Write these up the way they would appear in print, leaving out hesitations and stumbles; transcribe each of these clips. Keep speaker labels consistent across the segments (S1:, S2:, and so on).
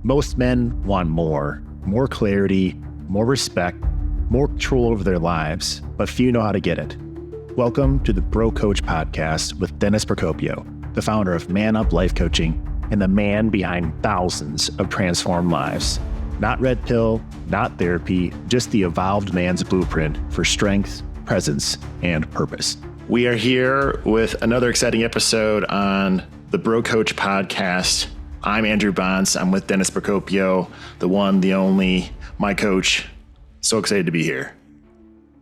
S1: Most men want more clarity, more respect, more control over their lives, but few know how to get it. Welcome to the Brocoach podcast with Dennis Procopio, the founder of Man Up Life Coaching and the man behind thousands of transformed lives. Not red pill, not therapy, just the evolved man's blueprint for strength, presence, and purpose. We are here with another exciting episode on the Brocoach podcast. I'm Andrew Bontz. I'm with Dennis Procopio, the one, the only, my coach. So excited to be here.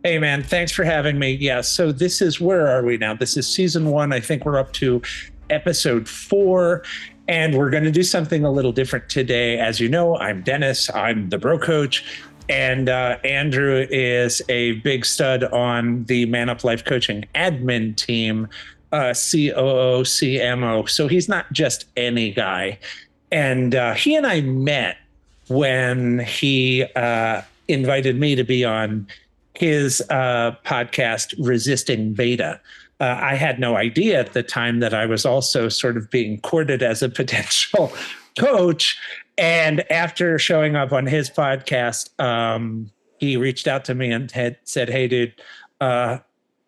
S2: Hey, man. Thanks for having me. Yeah. So this is, where are we now? This is season 1. I think we're up to episode 4. And we're going to do something a little different today. As you know, I'm Dennis. I'm the Brocoach. And Andrew is a big stud on the Man Up Life Coaching admin team. COO, CMO. So he's not just any guy. And he and I met when he invited me to be on his podcast, Resisting Beta. I had no idea at the time that I was also sort of being courted as a potential coach. And after showing up on his podcast, he reached out to me and had said, "Hey, dude,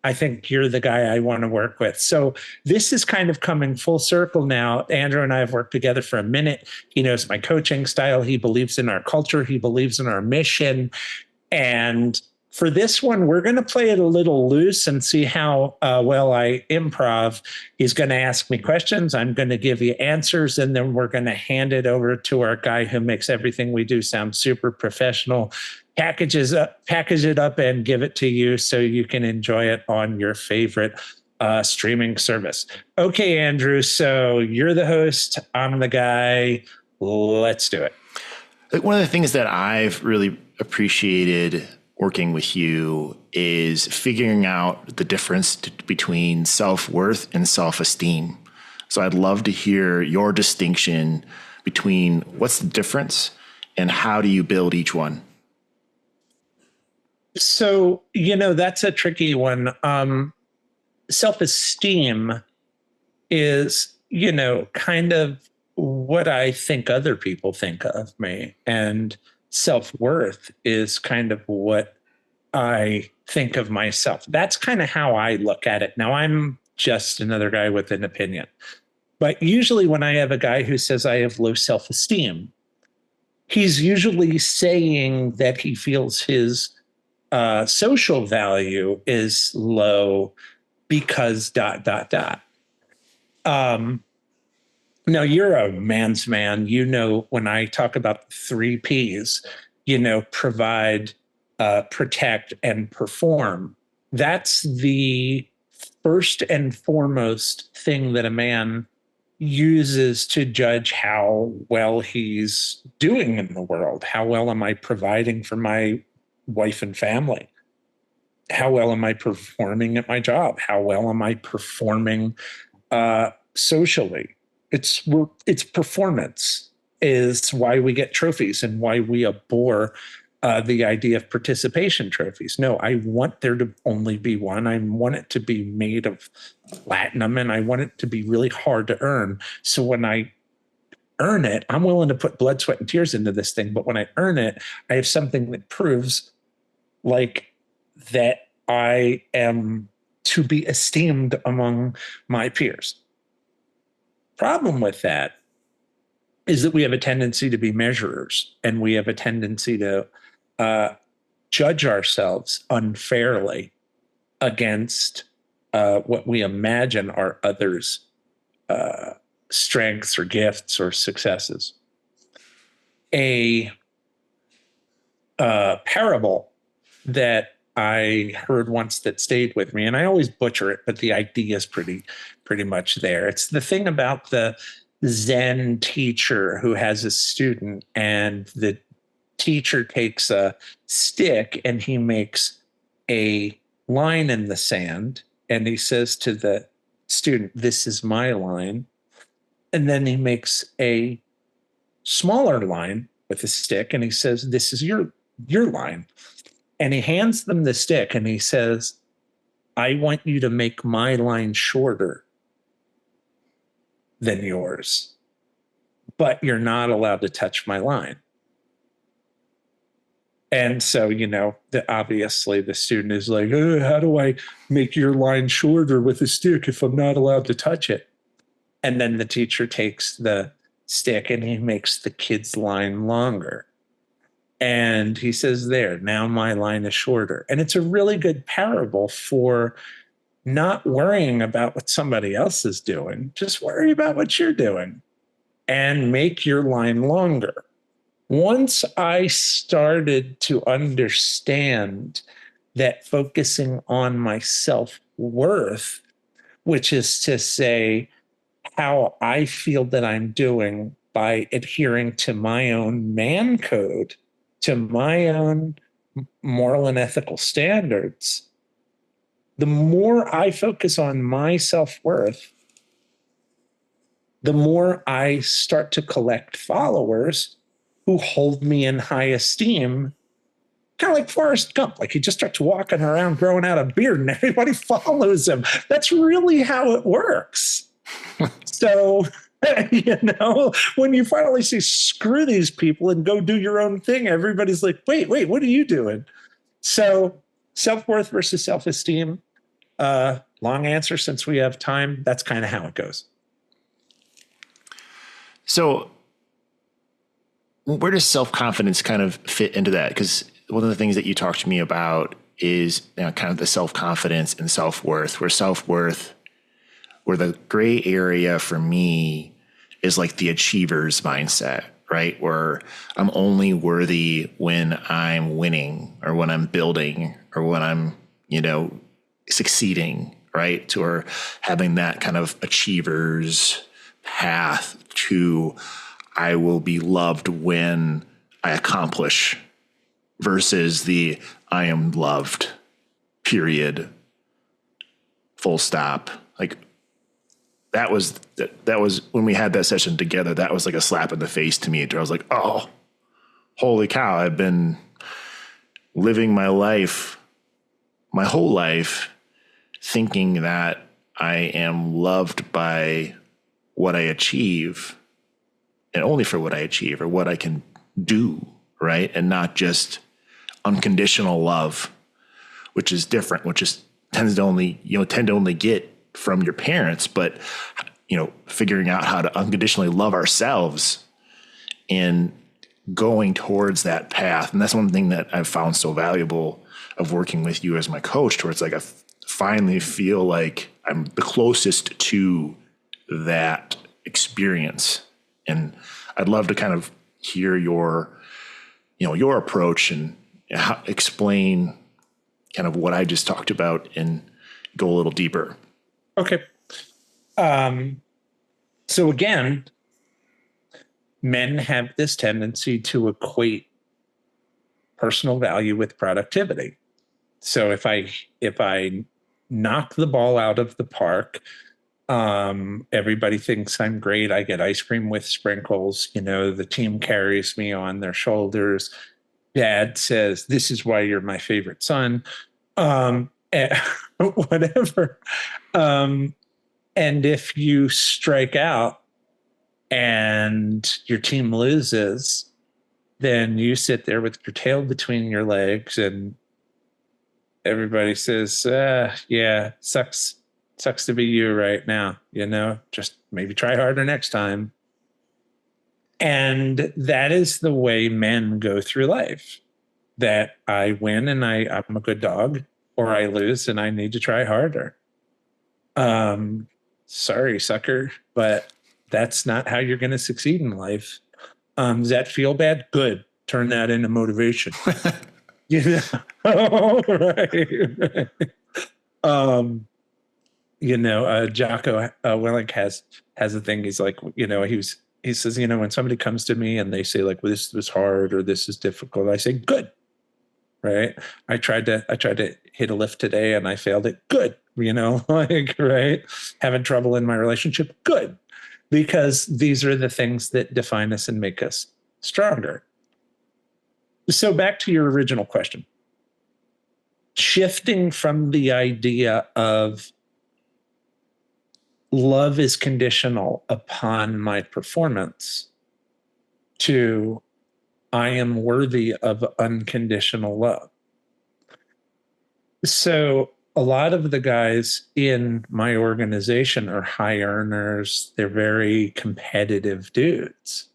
S2: I think you're the guy I want to work with." So this is kind of coming full circle now. Andrew and I have worked together for a minute. He knows my coaching style. He believes in our culture. He believes in our mission. And for this one, we're going to play it a little loose and see how well I improv. He's going to ask me questions. I'm going to give you answers, and then we're going to hand it over to our guy who makes everything we do sound super professional. Package it up and give it to you so you can enjoy it on your favorite streaming service. Okay, Andrew, so you're the host. I'm the guy. Let's do it.
S1: One of the things that I've really appreciated working with you is figuring out the difference between self-worth and self-esteem. So I'd love to hear your distinction between what's the difference and how do you build each one?
S2: So, that's a tricky one. Self-esteem is, kind of what I think other people think of me. And self-worth is kind of what I think of myself. That's kind of how I look at it. Now, I'm just another guy with an opinion. But usually when I have a guy who says I have low self-esteem, he's usually saying that he feels his social value is low because ... Now, you're a man's man. When I talk about the 3 Ps, provide, protect, and perform. That's the first and foremost thing that a man uses to judge how well he's doing in the world. How well am I providing for my wife and family? How well am I performing at my job? How well am I performing socially? It's performance is why we get trophies and why we abhor the idea of participation trophies. No, I want there to only be one. I want it to be made of platinum, and I want it to be really hard to earn. So when I earn it, I'm willing to put blood, sweat, and tears into this thing. But when I earn it, I have something that proves that I am to be esteemed among my peers. Problem with that is that we have a tendency to be measurers, and we have a tendency to judge ourselves unfairly against what we imagine are others' strengths or gifts or successes. A parable that I heard once that stayed with me, and I always butcher it, but the idea is pretty much there. It's the thing about the Zen teacher who has a student, and the teacher takes a stick and he makes a line in the sand, and he says to the student, "This is my line." And then he makes a smaller line with a stick, and he says, "This is your line." And he hands them the stick and he says, "I want you to make my line shorter than yours. but you're not allowed to touch my line. And so, obviously the student is like, oh, how do I make your line shorter with a stick if I'm not allowed to touch it? And then the teacher takes the stick and he makes the kid's line longer. And he says, there, now my line is shorter. And it's a really good parable for not worrying about what somebody else is doing. Just worry about what you're doing and make your line longer. Once I started to understand that focusing on my self-worth, which is to say how I feel that I'm doing by adhering to my own man code, to my own moral and ethical standards, the more I focus on my self-worth, the more I start to collect followers who hold me in high esteem, kind of like Forrest Gump. Like he just starts walking around growing out a beard and everybody follows him. That's really how it works. So, when you finally say, screw these people and go do your own thing, everybody's like, wait, what are you doing? So self-worth versus self-esteem, long answer since we have time. That's kind of how it goes.
S1: So where does self-confidence kind of fit into that? Because one of the things that you talked to me about is kind of the self-confidence and self-worth, where the gray area for me is like the achiever's mindset, right? Where I'm only worthy when I'm winning or when I'm building or when I'm, succeeding, right? Or having that kind of achiever's path to I will be loved when I accomplish versus the I am loved, period, full stop. Like that was when we had that session together, that was like a slap in the face to me. I was like, oh, holy cow. I've been living my life, my whole life, thinking that I am loved by what I achieve and only for what I achieve or what I can do, right? And not just unconditional love, which is different, tend to only get from your parents, but figuring out how to unconditionally love ourselves and going towards that path. And that's one thing that I've found so valuable of working with you as my coach, towards like I finally feel like I'm the closest to that experience. And I'd love to kind of hear your approach and explain kind of what I just talked about and go a little deeper.
S2: Okay. So again, men have this tendency to equate personal value with productivity. So if I knock the ball out of the park, everybody thinks I'm great. I get ice cream with sprinkles. The team carries me on their shoulders. Dad says, this is why you're my favorite son. Whatever. And if you strike out and your team loses, then you sit there with your tail between your legs and everybody says, yeah, sucks to be you right now, just maybe try harder next time. And that is the way men go through life, that I win and I'm a good dog, or I lose and I need to try harder. Sorry, sucker, but that's not how you're going to succeed in life. Does that feel bad? Good. Turn that into motivation. Right. Jocko Willink has a thing. He's like, he says, when somebody comes to me and they say like, well, this was hard or this is difficult, I say, good. Right. I tried to hit a lift today and I failed it. Good. Right. Having trouble in my relationship. Good. Because these are the things that define us and make us stronger. So back to your original question, shifting from the idea of love is conditional upon my performance to I am worthy of unconditional love. So a lot of the guys in my organization are high earners. They're very competitive dudes.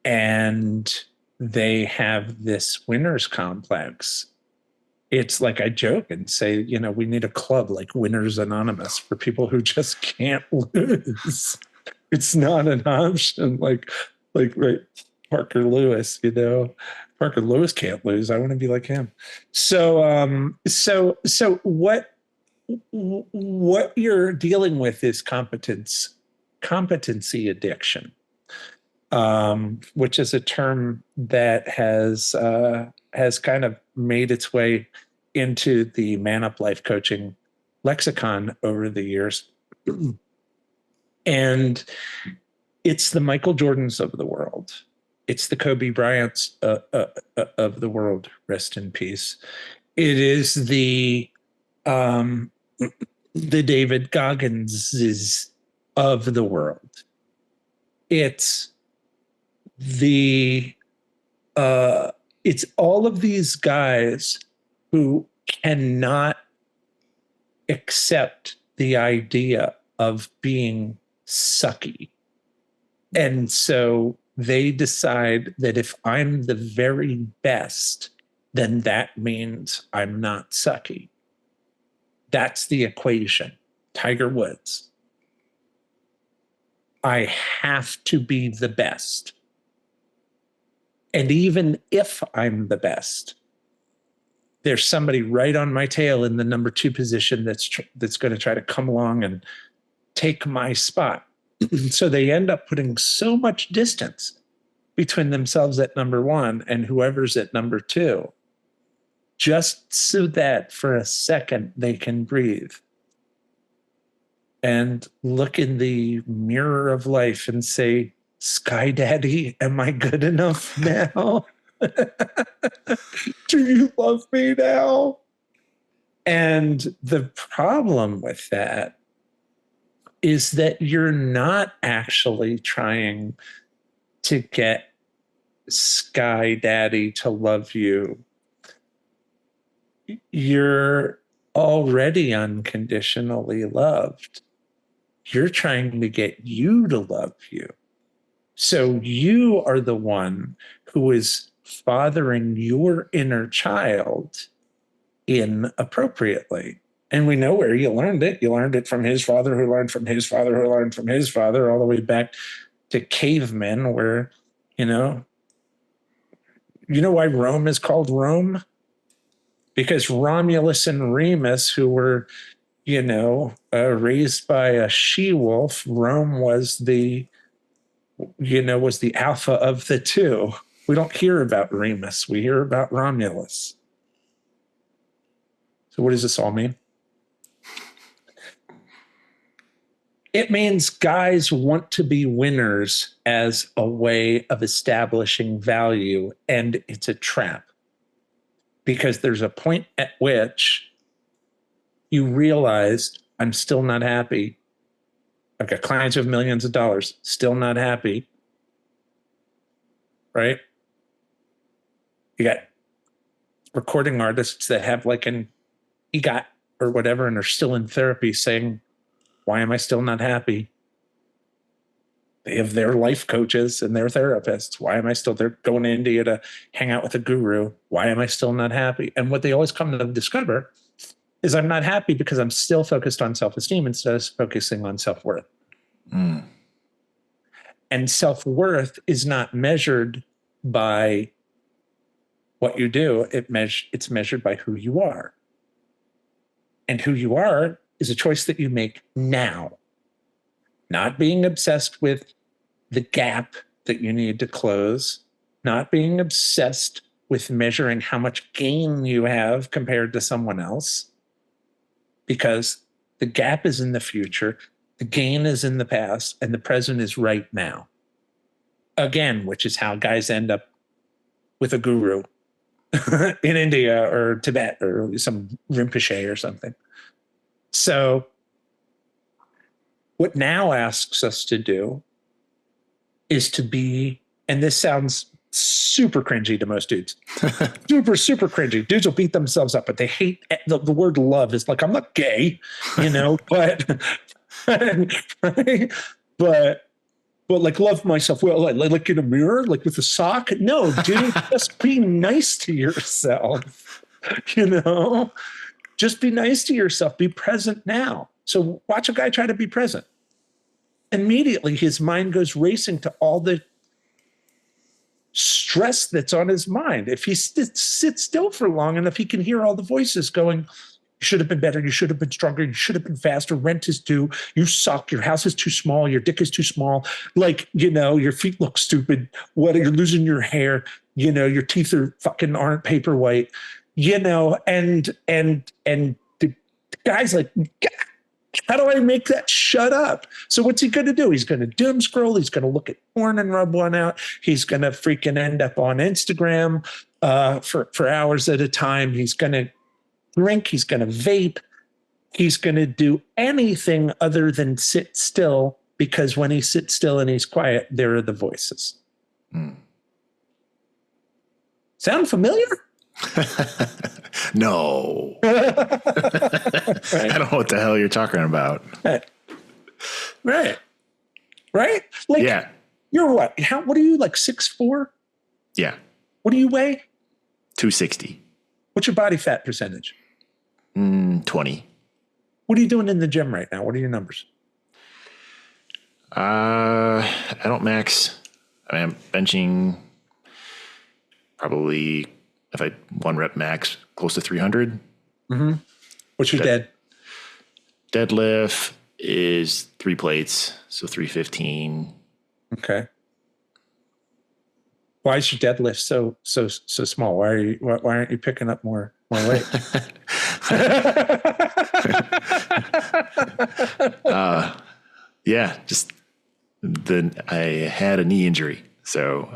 S2: And they have this winner's complex. It's like I joke and say, we need a club like Winners Anonymous for people who just can't lose. It's not an option. Like right, Parker Lewis, Parker Lewis can't lose. I want to be like him. So what you're dealing with is competency addiction, which is a term that has kind of made its way into the Man Up Life coaching lexicon over the years. And it's the Michael Jordans of the world. It's the Kobe Bryants of the world. Rest in peace. It is the David Gogginses of the world. It's it's all of these guys who cannot accept the idea of being sucky. And so they decide that if I'm the very best, then that means I'm not sucky. That's the equation. Tiger Woods. I have to be the best. And even if I'm the best, there's somebody right on my tail in the number 2 position that's going to try to come along and take my spot. So they end up putting so much distance between themselves at number 1 and whoever's at number 2, just so that for a second they can breathe and look in the mirror of life and say, Sky Daddy, am I good enough now? Do you love me now? And the problem with that is that you're not actually trying to get Sky Daddy to love you. You're already unconditionally loved. You're trying to get you to love you. So you are the one who is fathering your inner child inappropriately. And we know where you learned it. You learned it from his father, who learned from his father, who learned from his father, all the way back to cavemen, where, you know why Rome is called Rome? Because Romulus and Remus, who were, raised by a she-wolf, Rome was the alpha of the two. We don't hear about Remus. We hear about Romulus. So what does this all mean? It means guys want to be winners as a way of establishing value, and it's a trap. Because there's a point at which you realize, I'm still not happy. I've got clients with millions of dollars, still not happy. Right? You got recording artists that have like an EGOT or whatever, and are still in therapy saying, why am I still not happy? They have their life coaches and their therapists. Why am I still there going to India to hang out with a guru? Why am I still not happy? And what they always come to discover is I'm not happy because I'm still focused on self-esteem instead of focusing on self-worth. Mm. And self-worth is not measured by what you do. It's measured by who you are. And who you are is a choice that you make now. Not being obsessed with the gap that you need to close, not being obsessed with measuring how much gain you have compared to someone else, because the gap is in the future, the gain is in the past, and the present is right now. Again, which is how guys end up with a guru in India or Tibet or some Rinpoche or something. So what now asks us to do is to be and this sounds super cringy to most dudes. Super cringy. Dudes will beat themselves up, but they hate the word love is like, I'm not gay, but right? but like love myself. Well, like in a mirror, like with a sock. No, dude, just be nice to yourself. Just be nice to yourself. Be present now. So watch a guy try to be present. Immediately, his mind goes racing to all the stress that's on his mind. If he sits still for long enough, he can hear all the voices going, you should have been better, you should have been stronger, you should have been faster, rent is due, you suck, your house is too small, your dick is too small, your feet look stupid, you're losing your hair, your teeth aren't paper white, and the guy's like, how do I make that shut up? So what's he going to do? He's going to doom scroll. He's going to look at porn and rub one out. He's going to freaking end up on Instagram for hours at a time. He's going to drink. He's going to vape. He's going to do anything other than sit still, because when he sits still and he's quiet, there are the voices. Sound familiar?
S1: No. Right. I don't know what the hell you're talking about.
S2: Right. Like,
S1: yeah.
S2: You're what? What are you, like 6'4"?
S1: Yeah.
S2: What do you weigh?
S1: 260.
S2: What's your body fat percentage?
S1: 20.
S2: What are you doing in the gym right now? What are your numbers?
S1: I don't max. I'm benching probably, if I one rep max, close to 300.
S2: Mm-hmm. What's your
S1: deadlift is 3 plates, so 315.
S2: Okay. Why is your deadlift so small? Why aren't you picking up more weight?
S1: Just I had a knee injury, so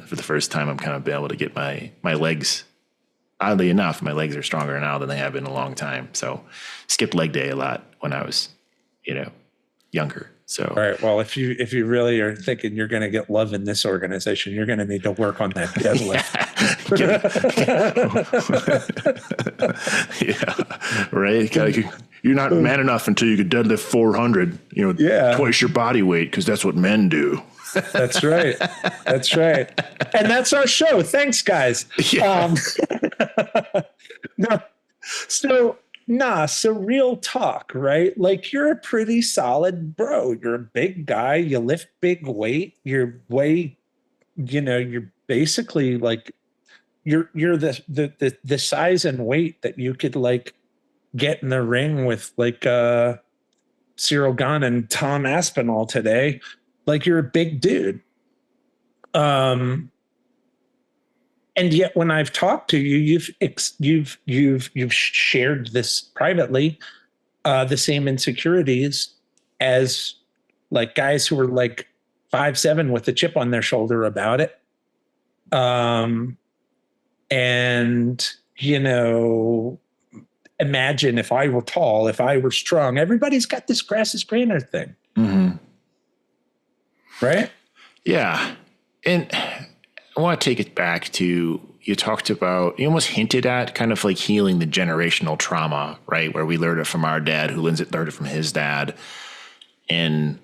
S1: for the first time, I'm kind of been able to get my legs. Oddly enough, my legs are stronger now than they have been in a long time. So skipped leg day a lot when I was, younger. So
S2: all right. Well, if you really are thinking you're going to get love in this organization, you're going to need to work on that deadlift.
S1: Yeah, right. You're not man enough until you could deadlift 400. Twice your body weight, because that's what men do.
S2: That's right. And that's our show. Thanks, guys. Yeah. So real talk, right? Like, you're a pretty solid bro. You're a big guy. You lift big weight. You're basically like, you're the size and weight that you could like get in the ring with like Cyril Gahn and Tom Aspinall today. Like, you're a big dude. And yet when I've talked to you, you've shared this privately, the same insecurities as like guys who are like 5'7" with a chip on their shoulder about it. And imagine if I were tall, if I were strong, everybody's got this grass is greener thing.
S1: Mm-hmm.
S2: Right?
S1: Yeah. And I want to take it back to, you talked about, you almost hinted at kind of like healing the generational trauma, right? Where we learned it from our dad, who learned it from his dad. And,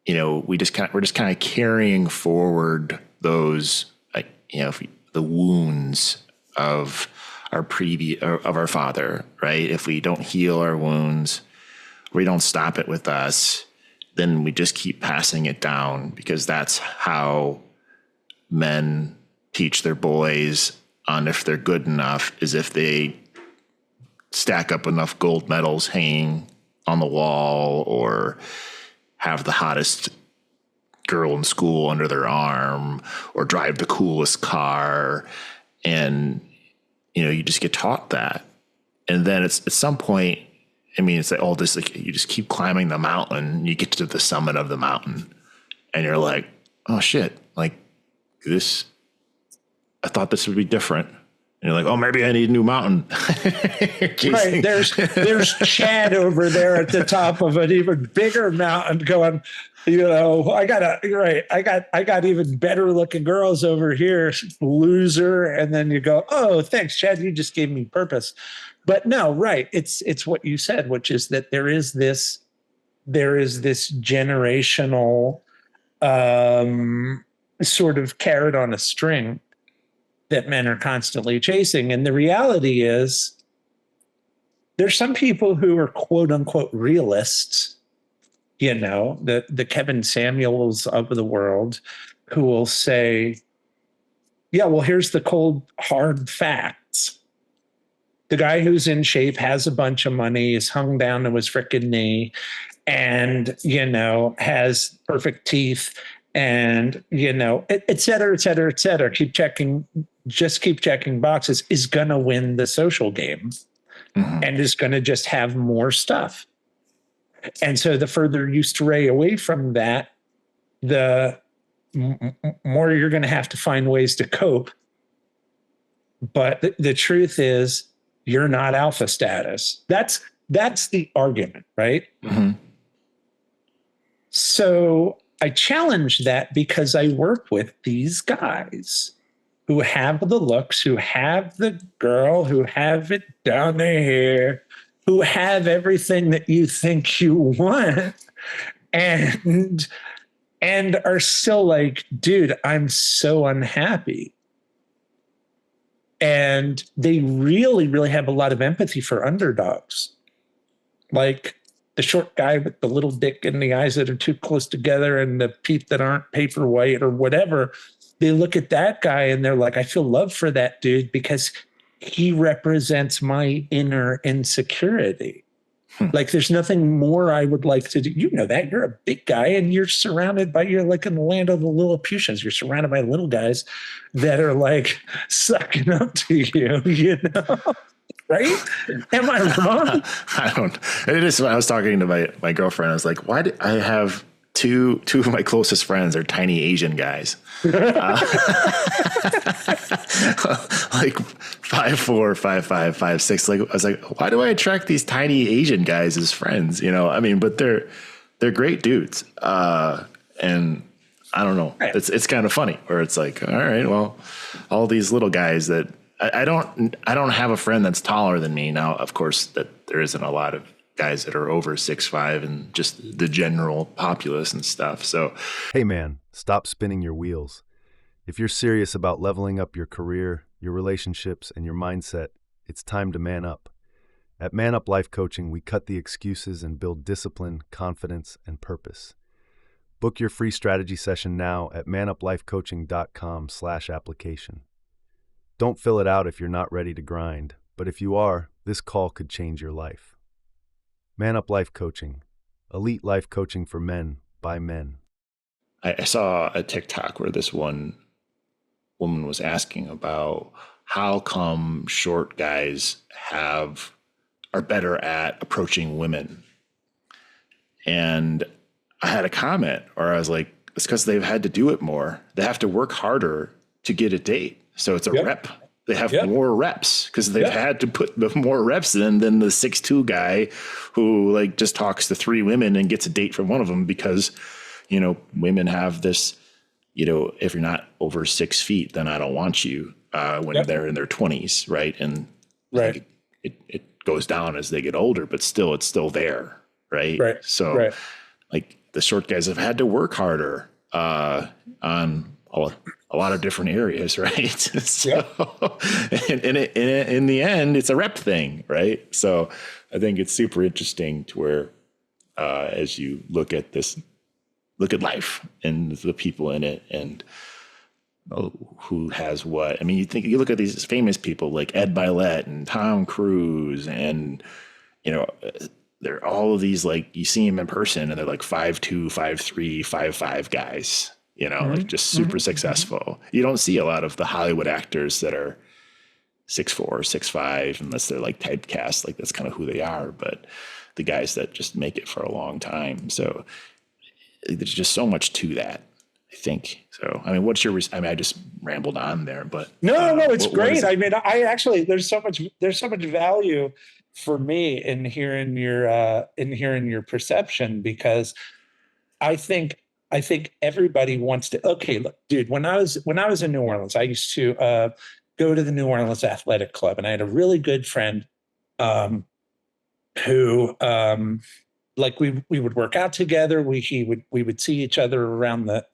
S1: we're just kind of carrying forward those, like, the wounds of our father, right? If we don't heal our wounds, we don't stop it with us, then we just keep passing it down, because that's how men teach their boys on if they're good enough, is if they stack up enough gold medals hanging on the wall, or have the hottest girl in school under their arm, or drive the coolest car. And, you just get taught that. And then it's at some point, it's like all this, like, you just keep climbing the mountain, you get to the summit of the mountain, and you're like, oh shit, like this, I thought this would be different. And you're like, oh, maybe I need a new mountain.
S2: Right. There's Chad over there at the top of an even bigger mountain going, I got even better looking girls over here, loser. And then you go, oh, thanks, Chad. You just gave me purpose. But no, right. It's what you said, which is that there is this generational sort of carrot on a string that men are constantly chasing. And the reality is there's some people who are quote unquote realists, the Kevin Samuels of the world, who will say, yeah, well, here's the cold, hard facts. The guy who's in shape has a bunch of money, is hung down to his frickin' knee, and, has perfect teeth, and, et cetera, et cetera, et cetera. Keep checking boxes, is going to win the social game and is going to just have more stuff. And so the further you stray away from that, the more you're going to have to find ways to cope. But the truth is, you're not alpha status. That's the argument, right? Mm-hmm. So I challenge that because I work with these guys who have the looks, who have the girl, who have it down their hair, who have everything that you think you want, and are still like, dude, I'm so unhappy. And they really, really have a lot of empathy for underdogs. Like the short guy with the little dick and the eyes that are too close together and the teeth that aren't paper white or whatever. They look at that guy and they're like, I feel love for that dude because he represents my inner insecurity. Like there's nothing more I would like to do. You know that you're a big guy and you're surrounded by, you're like in the land of the Lilliputians. You're surrounded by little guys that are like sucking up to you, right? Am I wrong?
S1: I don't. It is. When I was talking to my girlfriend, I was like, why did I have two of my closest friends are tiny Asian guys, like 5'4", 5'5", 5'6". Like I was like, why do I attract these tiny Asian guys as friends? But they're great dudes. And I don't know. Right. It's kind of funny where it's like, all right, well, all these little guys that I don't have a friend that's taller than me. Now, of course, that there isn't a lot of guys that are over 6'5" and just the general populace and stuff. So,
S3: hey man, stop spinning your wheels. If you're serious about leveling up your career, your relationships, and your mindset, it's time to man up. At Man Up Life Coaching, we cut the excuses and build discipline, confidence, and purpose. Book your free strategy session now at manuplifecoaching.com/application. Don't fill it out if you're not ready to grind, but if you are, this call could change your life. Man Up Life Coaching, elite life coaching for men by men.
S1: I saw a TikTok where this one woman was asking about how come short guys are better at approaching women. And I had a comment where I was like, it's because they've had to do it more. They have to work harder to get a date. So it's a rep. They have more reps because they've had to put more reps in than the 6'2" guy who like just talks to 3 women and gets a date from one of them because, women have this, if you're not over 6 feet, then I don't want you when they're in their 20s. Right. And it goes down as they get older, but still, it's still there. Right. So like the short guys have had to work harder on a lot of different areas, right? So, and in the end, it's a rep thing, right? So I think it's super interesting to where as you look at life and the people in it and who has what. I mean, you look at these famous people like Ed Bylett and Tom Cruise and, they're all of these, like you see them in person and they're like 5'2", 5'3", 5'5" guys. Like just super successful. You don't see a lot of the Hollywood actors that are 6'4", 6'5", unless they're like typecast, like that's kind of who they are. But the guys that just make it for a long time. So there's just so much to that, I think. So, I mean, what's your, I mean, I just rambled on there, but
S2: no, it's great. I mean, I actually, there's so much value for me in hearing your perception, because I think everybody wants to, okay, look, dude, when I was in New Orleans, I used to go to the New Orleans Athletic Club, and I had a really good friend who like we would work out together. We would see each other around the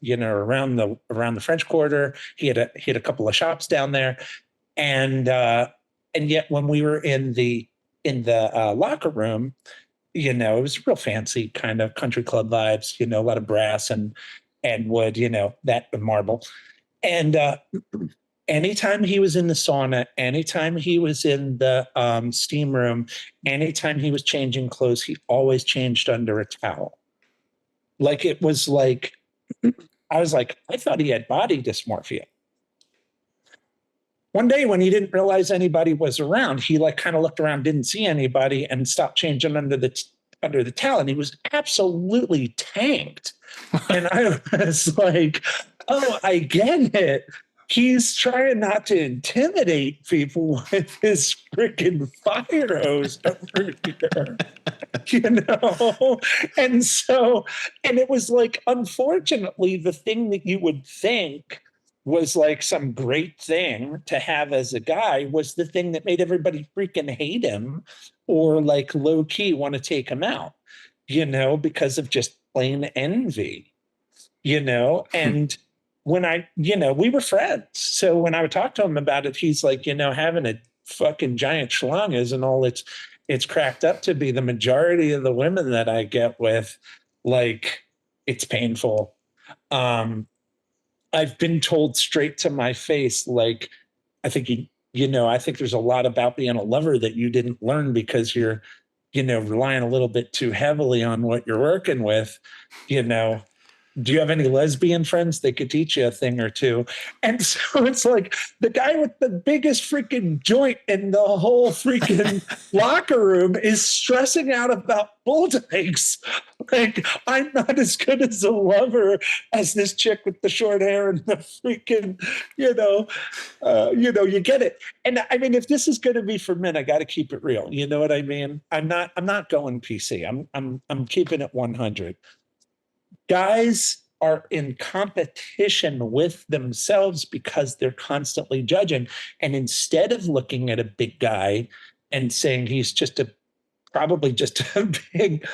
S2: French Quarter. He had a couple of shops down there, and yet when we were in the locker room, it was real fancy kind of country club vibes, a lot of brass and wood, that marble. And anytime he was in the sauna, anytime he was in the steam room, anytime he was changing clothes, he always changed under a towel. Like, it was like, I was like, I thought he had body dysmorphia. One day when he didn't realize anybody was around, he like kind of looked around, didn't see anybody, and stopped changing under the towel. And he was absolutely tanked. And I was like, oh, I get it. He's trying not to intimidate people with his freaking fire hose over here, and it was like, unfortunately, the thing that you would think was like some great thing to have as a guy was the thing that made everybody freaking hate him, or like low key want to take him out, because of just plain envy, and when we were friends. So when I would talk to him about it, he's like, having a fucking giant schlong isn't all it's cracked up to be. The majority of the women that I get with, like, it's painful. I've been told straight to my face, like, I think I think there's a lot about being a lover that you didn't learn because you're, relying a little bit too heavily on what you're working with, Do you have any lesbian friends? They could teach you a thing or two. And so it's like the guy with the biggest freaking joint in the whole freaking locker room is stressing out about bull dykes. Like, I'm not as good as a lover as this chick with the short hair and the freaking, you get it. And I mean, if this is going to be for men, I got to keep it real. You know what I mean? I'm not going PC. I'm keeping it 100. Guys are in competition with themselves because they're constantly judging. And instead of looking at a big guy and saying he's probably just a big,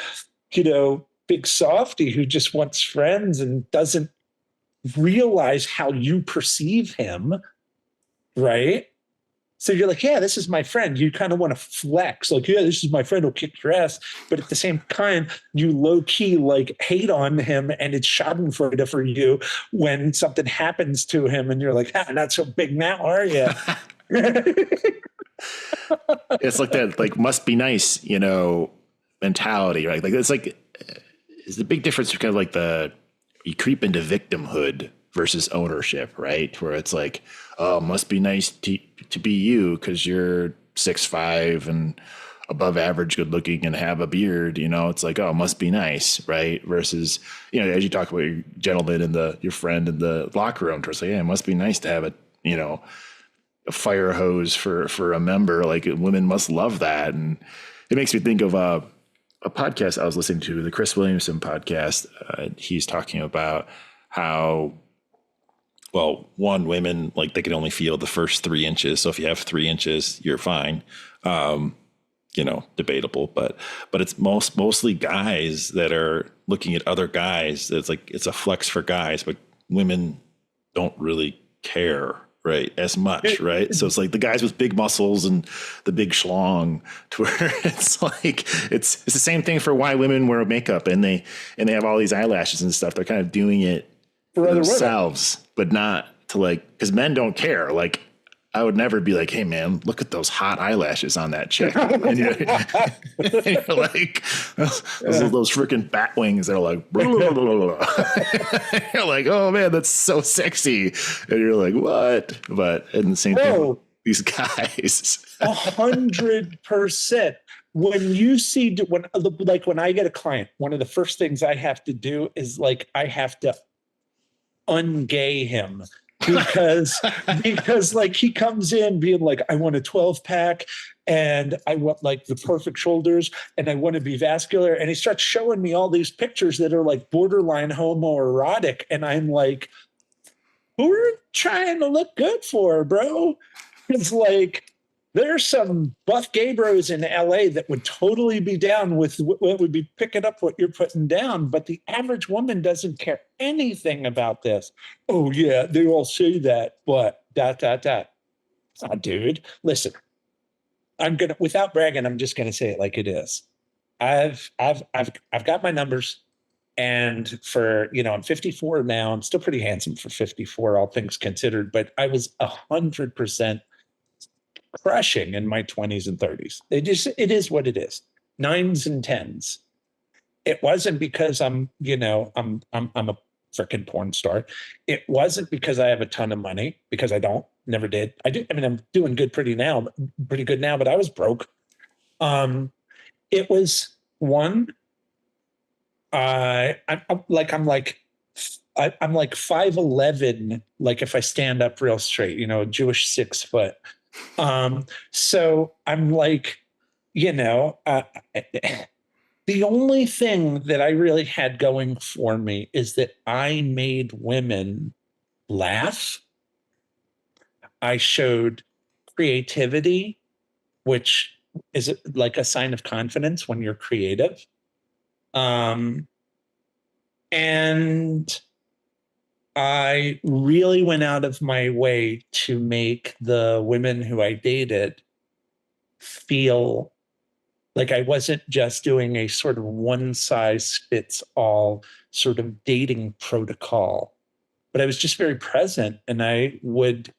S2: big softy who just wants friends and doesn't realize how you perceive him, right? So you're like, yeah, this is my friend. You kind of want to flex, like, yeah, this is my friend who'll kick your ass. But at the same time, you low key like hate on him, and it's schadenfreude for you when something happens to him, and you're like, not so big now, are you?
S1: It's like that, like, must be nice, mentality, right? Like, it's the big difference between kind of like you creep into victimhood versus ownership, right? Where it's like, oh, must be nice to be you because you're 6'5" and above average good looking and have a beard, it's like, oh, must be nice, right? Versus, as you talk about your gentleman and your friend in the locker room, it's like, yeah, it must be nice to have a fire hose for a member. Like, women must love that. And it makes me think of a podcast I was listening to, the Chris Williamson podcast. He's talking about how, well, women, like, they can only feel the first 3 inches. So if you have 3 inches, you're fine. Debatable, but it's mostly guys that are looking at other guys. It's like, it's a flex for guys, but women don't really care, right, as much, right? So it's like the guys with big muscles and the big schlong, to where it's like, it's the same thing for why women wear makeup and they have all these eyelashes and stuff. They're kind of doing it for themselves, but not to, like, because men don't care. Like, I would never be like, hey man, look at those hot eyelashes on that chick. And you're like, those freaking bat wings that are like, blah, blah, blah, blah. You're like, oh man, that's so sexy. And you're like, what? But in the same thing, these guys.
S2: 100%. When you see, when I get a client, one of the first things I have to do is, like, I have to ungay him because like he comes in being like, I want a 12 pack and I want like the perfect shoulders and I want to be vascular. And he starts showing me all these pictures that are like borderline homoerotic. And I'm like, who are you trying to look good for, bro? It's like, there's some buff gay bros in LA that would totally be down with what would be picking up what you're putting down. But the average woman doesn't care anything about this. Oh, yeah, they all say that, but ... Oh, dude, listen, without bragging, I'm just gonna say it like it is. I've got my numbers. And I'm 54 now. I'm still pretty handsome for 54, all things considered, but I was 100% crushing in my 20s and 30s. It is what it is. Nines and tens. It wasn't because I'm a freaking porn star. It wasn't because I have a ton of money, because I don't, never did. I do. I mean, I'm doing pretty good now, but I was broke. It was one, I'm like 5'11", like if I stand up real straight, Jewish 6 foot. So I'm like, the only thing that I really had going for me is that I made women laugh. I showed creativity, which is like a sign of confidence when you're creative. And I really went out of my way to make the women who I dated feel like I wasn't just doing a sort of one size fits all sort of dating protocol, but I was just very present, and I would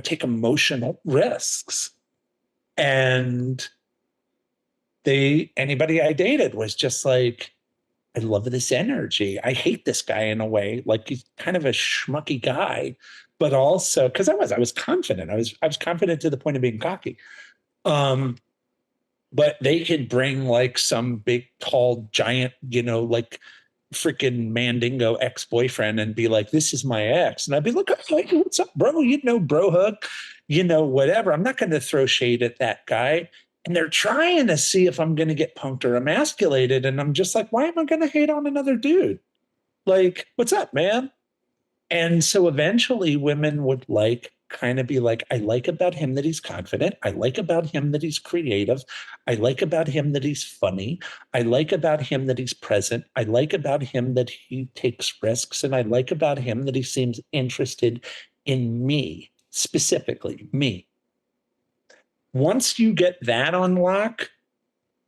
S2: take emotional risks. And anybody I dated was just like, I love this energy. I hate this guy in a way. Like, he's kind of a schmucky guy, but also because I was confident. I was confident to the point of being cocky. But they could bring like some big, tall, giant, like freaking Mandingo ex-boyfriend and be like, this is my ex. And I'd be like, oh, what's up, bro? Bro hug, whatever. I'm not going to throw shade at that guy. And they're trying to see if I'm going to get punked or emasculated. And I'm just like, why am I going to hate on another dude? Like, what's up, man? And so eventually women would kind of be like, I like about him that he's confident. I like about him that he's creative. I like about him that he's funny. I like about him that he's present. I like about him that he takes risks. And I like about him that he seems interested in me, specifically me. Once you get that on lock,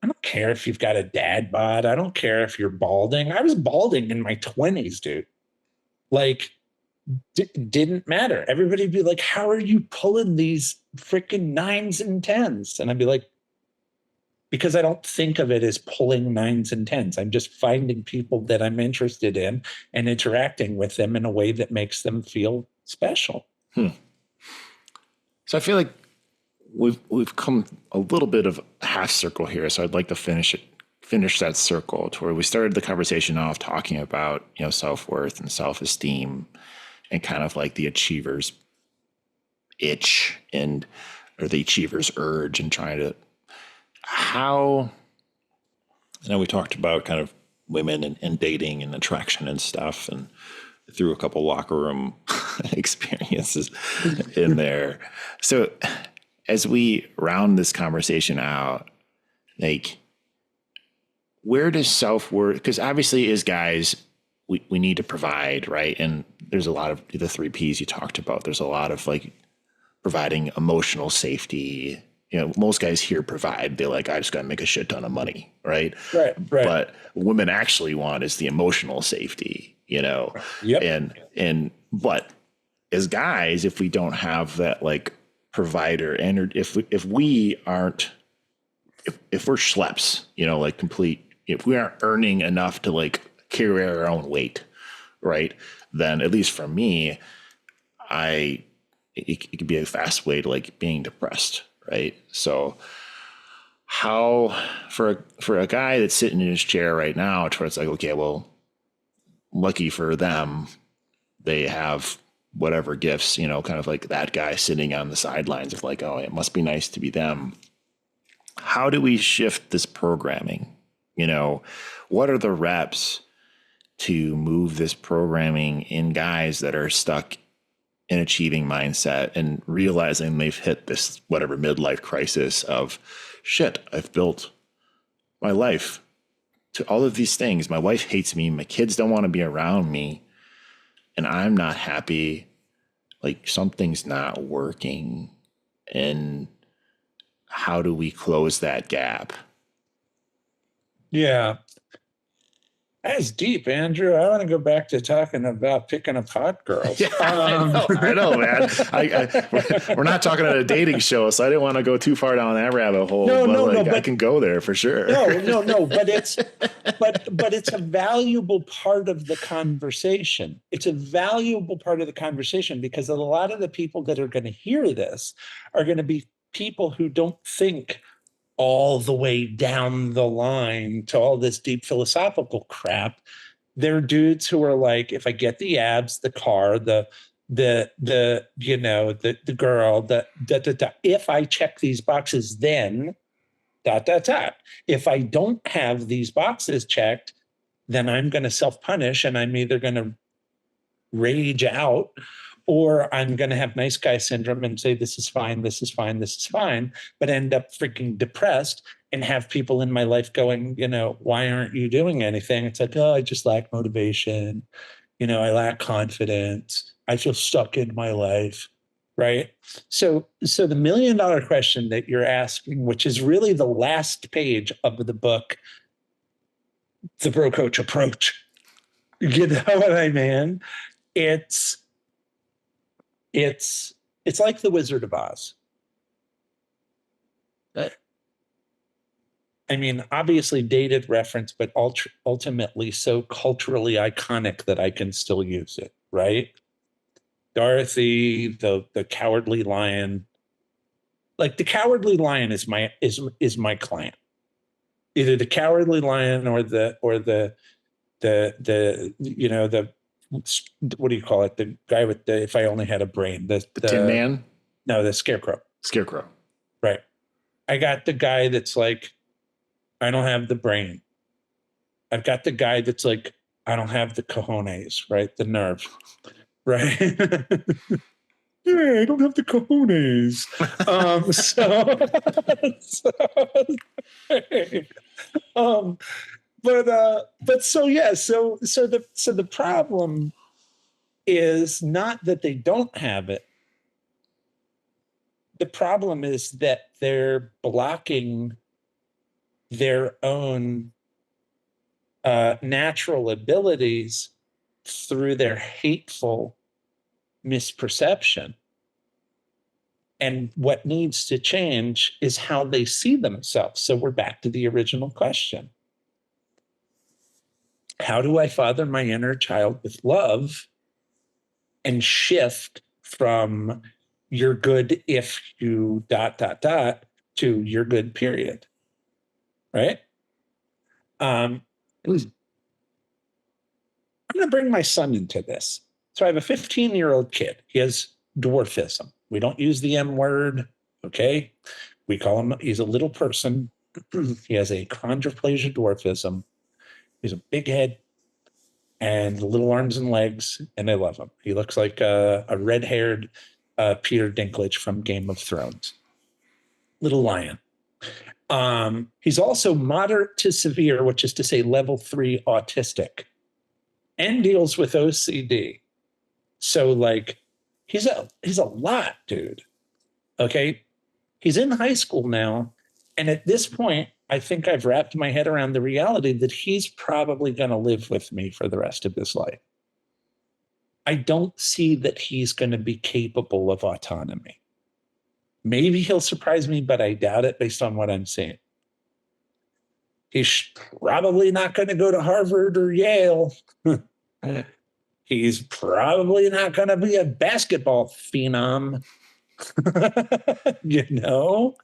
S2: I don't care if you've got a dad bod. I don't care if you're balding. I was balding in my 20s, dude. Like, didn't matter. Everybody'd be like, how are you pulling these freaking 9s and 10s? And I'd be like, because I don't think of it as pulling 9s and 10s. I'm just finding people that I'm interested in and interacting with them in a way that makes them feel special.
S4: So I feel like we've come a little bit of a half circle here. So I'd like to finish that circle to where we started the conversation off talking about, self-worth and self-esteem and kind of like the achiever's itch or the achiever's urge and trying to, I know we talked about kind of women and dating and attraction and stuff, and threw a couple locker room experiences in there. So as we round this conversation out, like, where does self-worth, because obviously as guys, we need to provide, right? And there's a lot of the 3 Ps you talked about. There's a lot of like providing emotional safety. Most guys here provide, they're like, I just got to make a shit ton of money, right?
S2: Right.
S4: But what women actually want is the emotional safety,
S2: Yep.
S4: But as guys, if we don't have that like provider, and if we aren't, if we're schleps, like complete, if we aren't earning enough to like carry our own weight, right? Then at least for me, it could be a fast way to like being depressed, right? So how for a guy that's sitting in his chair right now, to where it's like, okay, well, lucky for them, they have whatever gifts, you know, kind of like that guy sitting on the sidelines of like, oh, it must be nice to be them. How do we shift this programming? You know, what are the reps to move this programming in guys that are stuck in achieving mindset and realizing they've hit this whatever midlife crisis of shit, I've built my life to all of these things. My wife hates me. My kids don't want to be around me. And I'm not happy. Like something's not working. And how do we close that gap?
S2: Yeah. That's deep, Andrew. I want to go back to talking about picking up hot girls.
S4: Yeah, I know, man. We're not talking about a dating show, so I didn't want to go too far down that rabbit hole. But I can go there for sure.
S2: No. But it's a valuable part of the conversation. It's a valuable part of the conversation because a lot of the people that are going to hear this are going to be people who don't think all the way down the line to all this deep philosophical crap. They're dudes who are like, if I get the abs, the car, the you know, the girl, if I check these boxes, then ... If I don't have these boxes checked, then I'm going to self-punish and I'm either going to rage out or I'm going to have nice guy syndrome and say, this is fine, this is fine, this is fine, but end up freaking depressed and have people in my life going, you know, why aren't you doing anything? It's like, oh, I just lack motivation. You know, I lack confidence. I feel stuck in my life. Right. So the $1 million question that you're asking, which is really the last page of the book, The Brocoach Approach. You know what I mean? It's like the Wizard of Oz. I mean, obviously dated reference, but ultimately so culturally iconic that I can still use it, right? Dorothy, the Cowardly Lion. Like the Cowardly Lion is my client. Either the Cowardly Lion or the you know, the what do you call it? The guy with the if I only had a brain. The
S4: Tin Man?
S2: No, the Scarecrow.
S4: Scarecrow.
S2: Right. I got the guy that's like, I don't have the brain. I've got the guy that's like, I don't have the cojones, right? The nerve. Right. Yeah, I don't have the cojones. So the problem is not that they don't have it. The problem is that they're blocking their own natural abilities through their hateful misperception. And what needs to change is how they see themselves. So we're back to the original question. How do I father my inner child with love and shift from you're good if you ... to you're good, period? Right? I'm going to bring my son into this. So I have a 15-year-old kid. He has dwarfism. We don't use the M word, okay? We call him, he's a little person. He has a chondroplasia dwarfism. He's a big head and little arms and legs, and I love him. He looks like a red-haired Peter Dinklage from Game of Thrones. Little lion. He's also moderate to severe, which is to say level 3 autistic, and deals with OCD. So like, he's a lot, dude. Okay. He's in high school now. And at this point, I think I've wrapped my head around the reality that he's probably going to live with me for the rest of his life. I don't see that he's going to be capable of autonomy. Maybe he'll surprise me, but I doubt it based on what I'm seeing. He's probably not going to go to Harvard or Yale. He's probably not going to be a basketball phenom, you know?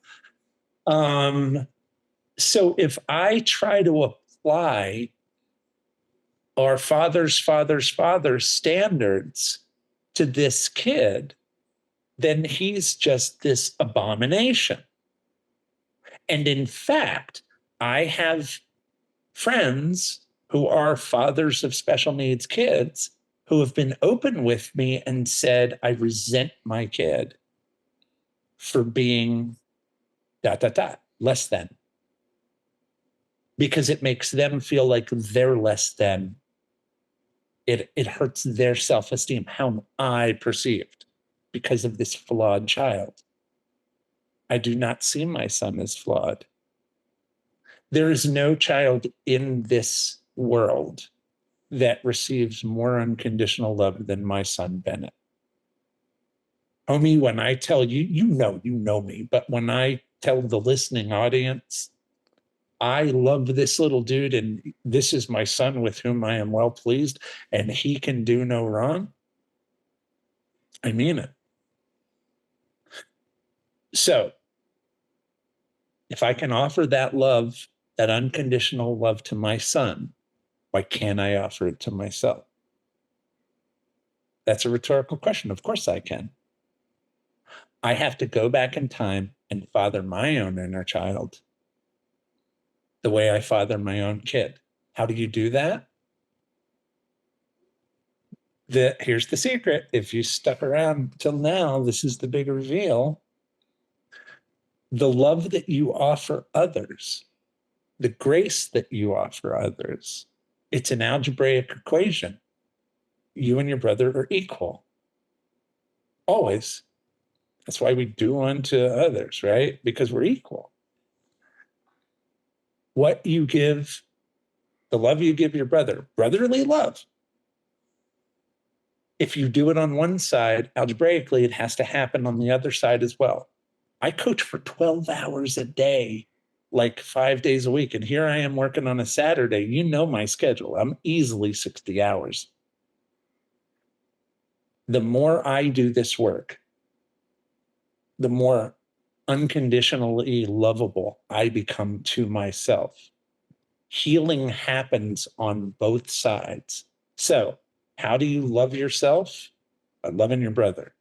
S2: So if I try to apply our father's standards to this kid, then he's just this abomination. And in fact, I have friends who are fathers of special needs kids who have been open with me and said, I resent my kid for being ... less than. Because it makes them feel like they're less than. It hurts their self-esteem. How am I perceived because of this flawed child? I do not see my son as flawed. There is no child in this world that receives more unconditional love than my son, Bennett. Homie, when I tell you, you know me, but when I tell the listening audience, I love this little dude and this is my son with whom I am well pleased and he can do no wrong, I mean it. So if I can offer that love, that unconditional love to my son, why can't I offer it to myself? That's a rhetorical question. Of course I can. I have to go back in time and father my own inner child the way I father my own kid. How do you do that? Here's the secret. If you stuck around till now, this is the big reveal. The love that you offer others, the grace that you offer others, it's an algebraic equation. You and your brother are equal. Always. That's why we do unto others, right? Because we're equal. What you give, the love you give your brother, brotherly love. If you do it on one side, algebraically, it has to happen on the other side as well. I coach for 12 hours a day, like 5 days a week. And here I am working on a Saturday. You know my schedule. I'm easily 60 hours. The more I do this work, the more unconditionally lovable I become to myself. Healing happens on both sides. So, how do you love yourself? By loving your brother.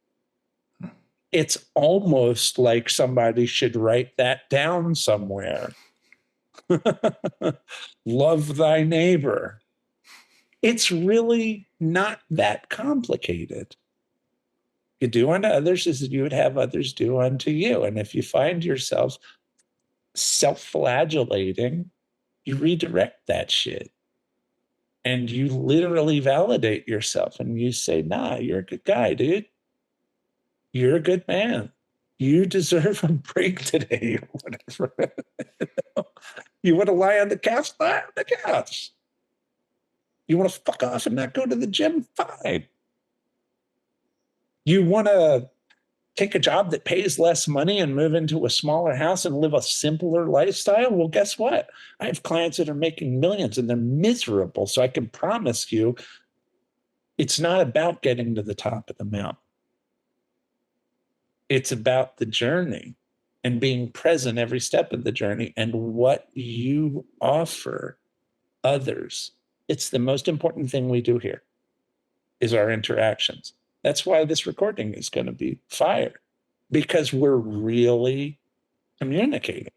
S2: It's almost like somebody should write that down somewhere. Love thy neighbor. It's really not that complicated. You do unto others as you would have others do unto you. And if you find yourself self-flagellating, you redirect that shit. And you literally validate yourself and you say, nah, you're a good guy, dude. You're a good man. You deserve a break today or whatever. You want to lie on the couch? Lie on the couch. You want to fuck off and not go to the gym? Fine. You want to take a job that pays less money and move into a smaller house and live a simpler lifestyle? Well, guess what? I have clients that are making millions and they're miserable. So I can promise you, it's not about getting to the top of the mountain. It's about the journey and being present every step of the journey and what you offer others. It's the most important thing we do here is our interactions. That's why this recording is going to be fire, because we're really communicating.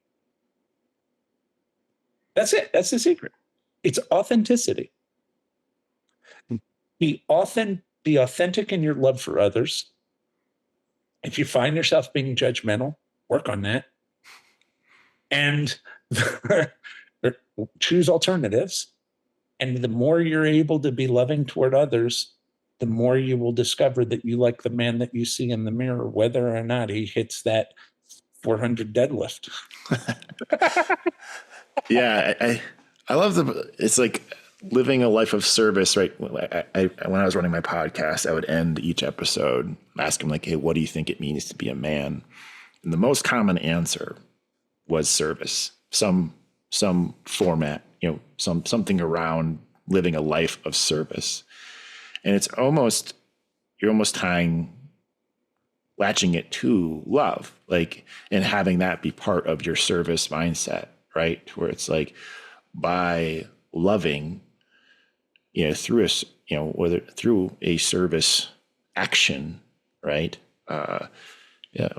S2: That's it. That's the secret. It's authenticity. Be authentic in your love for others. If you find yourself being judgmental, work on that. And choose alternatives. And the more you're able to be loving toward others, the more you will discover that you like the man that you see in the mirror, whether or not he hits that 400 deadlift.
S4: Yeah, I love it's like living a life of service, right? When I was running my podcast, I would end each episode asking like, hey, what do you think it means to be a man? And the most common answer was service, some format, something around living a life of service. And it's you're almost latching it to love, like, and having that be part of your service mindset, right? Where it's like, by loving, through whether through a service action, right? Yeah,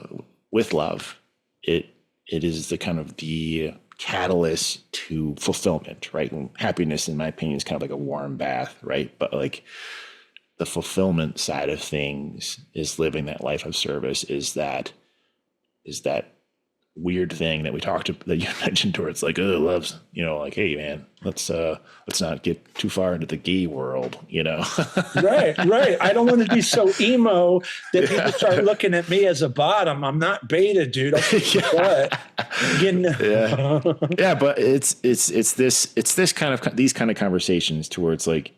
S4: with love, it is the kind of the catalyst to fulfillment, right? And happiness, in my opinion, is kind of like a warm bath, right? But like the fulfillment side of things is living that life of service, is that weird thing that that you mentioned, where it's like, oh, love's, like, hey man, let's not get too far into the gay world,
S2: Right. I don't want to be so emo that people start looking at me as a bottom. I'm not beta, dude. But
S4: yeah, but it's this kind of these kind of conversations towards like,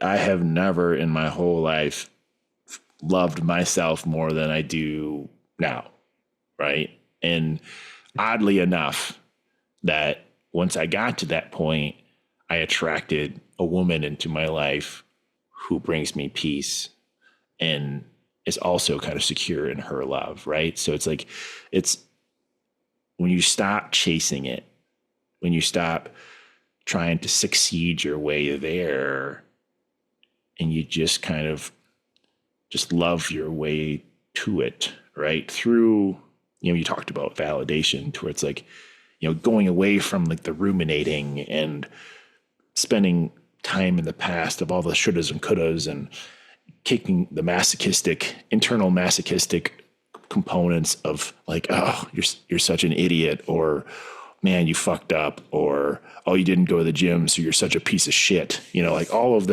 S4: I have never in my whole life loved myself more than I do now, right? And oddly enough, that once I got to that point, I attracted a woman into my life who brings me peace and is also kind of secure in her love, right? So it's like, it's when you stop chasing it, when you stop trying to succeed your way there, and you just kind of just love your way to it, right? Through, you talked about validation, to where it's like, going away from like the ruminating and spending time in the past of all the shouldas and couldas and kicking the internal masochistic components of like, oh, you're such an idiot, or man, you fucked up, or oh, you didn't go to the gym, so you're such a piece of shit. Like all of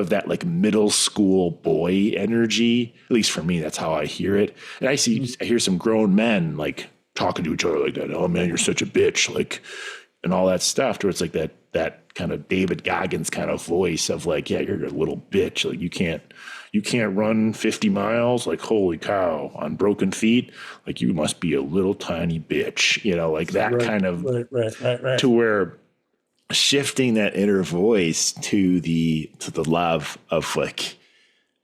S4: that like middle school boy energy, at least for me, that's how I hear it. And I hear some grown men like talking to each other like that. Oh man, you're such a bitch. Like, and all that stuff, where it's like that kind of David Goggins kind of voice of like, yeah, you're a little bitch. Like you can't run 50 miles. Like, holy cow, on broken feet. Like you must be a little tiny bitch, like that right. To where shifting that inner voice to the love of like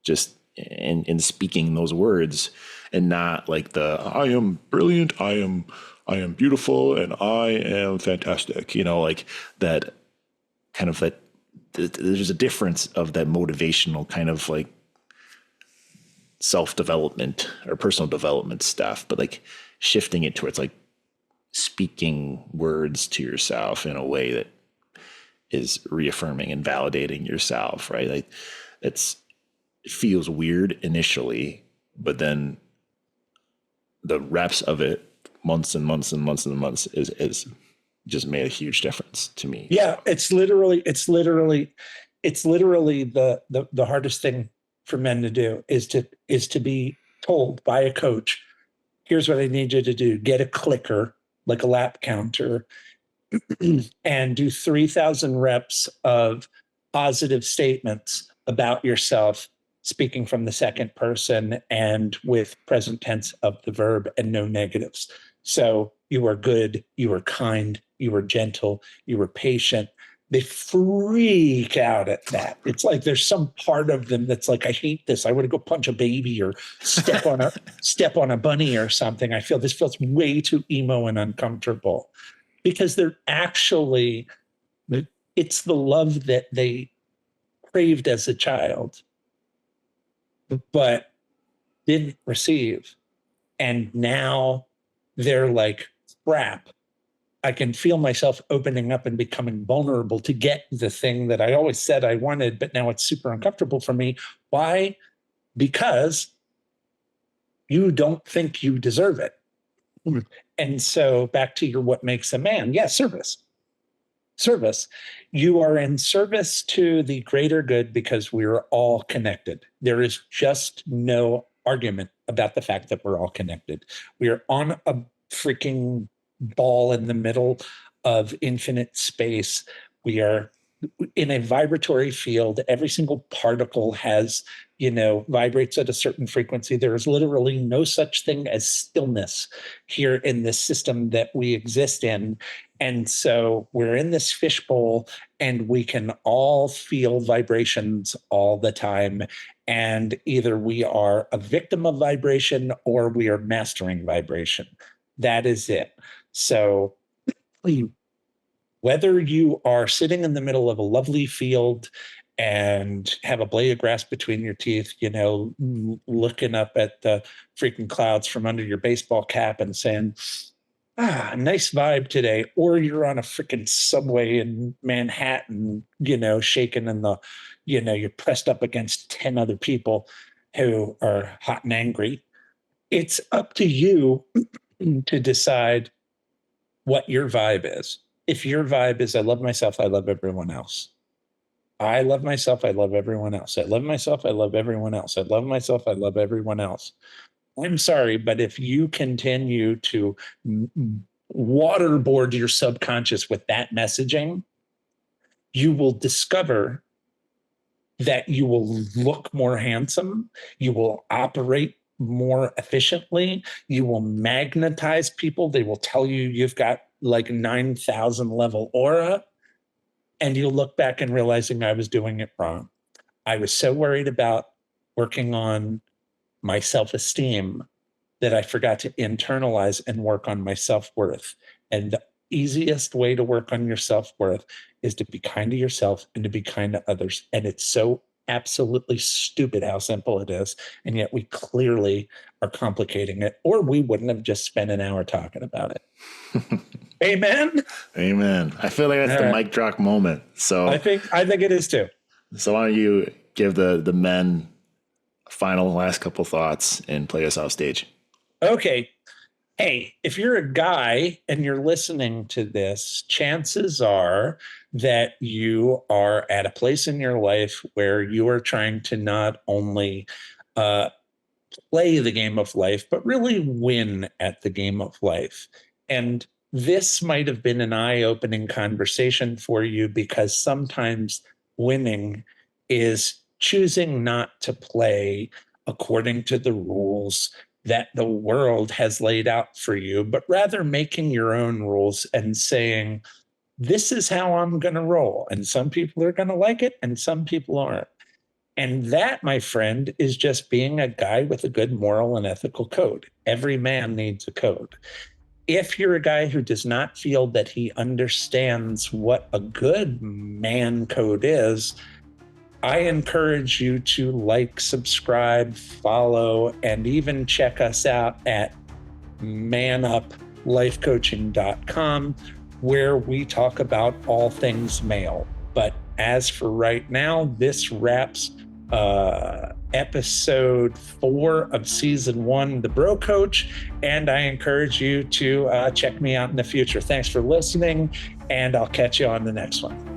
S4: just in speaking those words, and not like I am brilliant, I am beautiful, and I am fantastic, like that kind of that there's a difference of that motivational kind of like self-development or personal development stuff, but like shifting it towards like speaking words to yourself in a way that is reaffirming and validating yourself, right? Like it feels weird initially, but then the reps of it, months and months and months and months, is just made a huge difference to me.
S2: Yeah, so. It's literally the hardest thing for men to do is to be told by a coach, here's what I need you to do: get a clicker, like a lap counter, and do 3,000 reps of positive statements about yourself, speaking from the second person and with present tense of the verb and no negatives. So you are good, you are kind, you are gentle, you are patient. They freak out at that. It's like there's some part of them that's like, I hate this. I want to go punch a baby or step on a bunny or something. I feel this feels way too emo and uncomfortable. Because they're actually, it's the love that they craved as a child, but didn't receive. And now they're like, crap, I can feel myself opening up and becoming vulnerable to get the thing that I always said I wanted, but now it's super uncomfortable for me. Why? Because you don't think you deserve it. And so back to your what makes a man. Yeah, service. You are in service to the greater good because we're all connected. There is just no argument about the fact that we're all connected. We are on a freaking ball in the middle of infinite space. We are in a vibratory field. Every single particle has, vibrates at a certain frequency. There is literally no such thing as stillness here in this system that we exist in. And so we're in this fishbowl and we can all feel vibrations all the time. And either we are a victim of vibration or we are mastering vibration. That is it. So Whether you are sitting in the middle of a lovely field and have a blade of grass between your teeth, looking up at the freaking clouds from under your baseball cap and saying, nice vibe today. Or you're on a freaking subway in Manhattan, shaking in the, you're pressed up against 10 other people who are hot and angry. It's up to you to decide what your vibe is. If your vibe is, I love myself, I love everyone else. I love myself, I love everyone else. I love myself, I love everyone else. I love myself, I love everyone else. I'm sorry, but if you continue to waterboard your subconscious with that messaging, you will discover that you will look more handsome, you will operate more efficiently, you will magnetize people. They will tell you you've got like 9,000 level aura, and you'll look back and realizing I was doing it wrong. I was so worried about working on my self-esteem that I forgot to internalize and work on my self-worth. And the easiest way to work on your self-worth is to be kind to yourself and to be kind to others. And it's so absolutely stupid how simple it is. And yet we clearly are complicating it, or we wouldn't have just spent an hour talking about it. Amen.
S4: Amen. I feel like that's the mic drop moment. So
S2: I think it is too.
S4: So why don't you give the men final last couple thoughts and play us off stage?
S2: Okay. Hey, if you're a guy and you're listening to this, chances are that you are at a place in your life where you are trying to not only play the game of life, but really win at the game of life. And this might have been an eye-opening conversation for you, because sometimes winning is choosing not to play according to the rules that the world has laid out for you, but rather making your own rules and saying, this is how I'm going to roll. And some people are going to like it and some people aren't. And that, my friend, is just being a guy with a good moral and ethical code. Every man needs a code. If you're a guy who does not feel that he understands what a good man code is, I encourage you to like, subscribe, follow, and even check us out at manuplifecoaching.com, where we talk about all things male. But as for right now, this wraps episode 4 of season 1, The Bro Coach, and I encourage you to check me out in the future. Thanks for listening, and I'll catch you on the next one.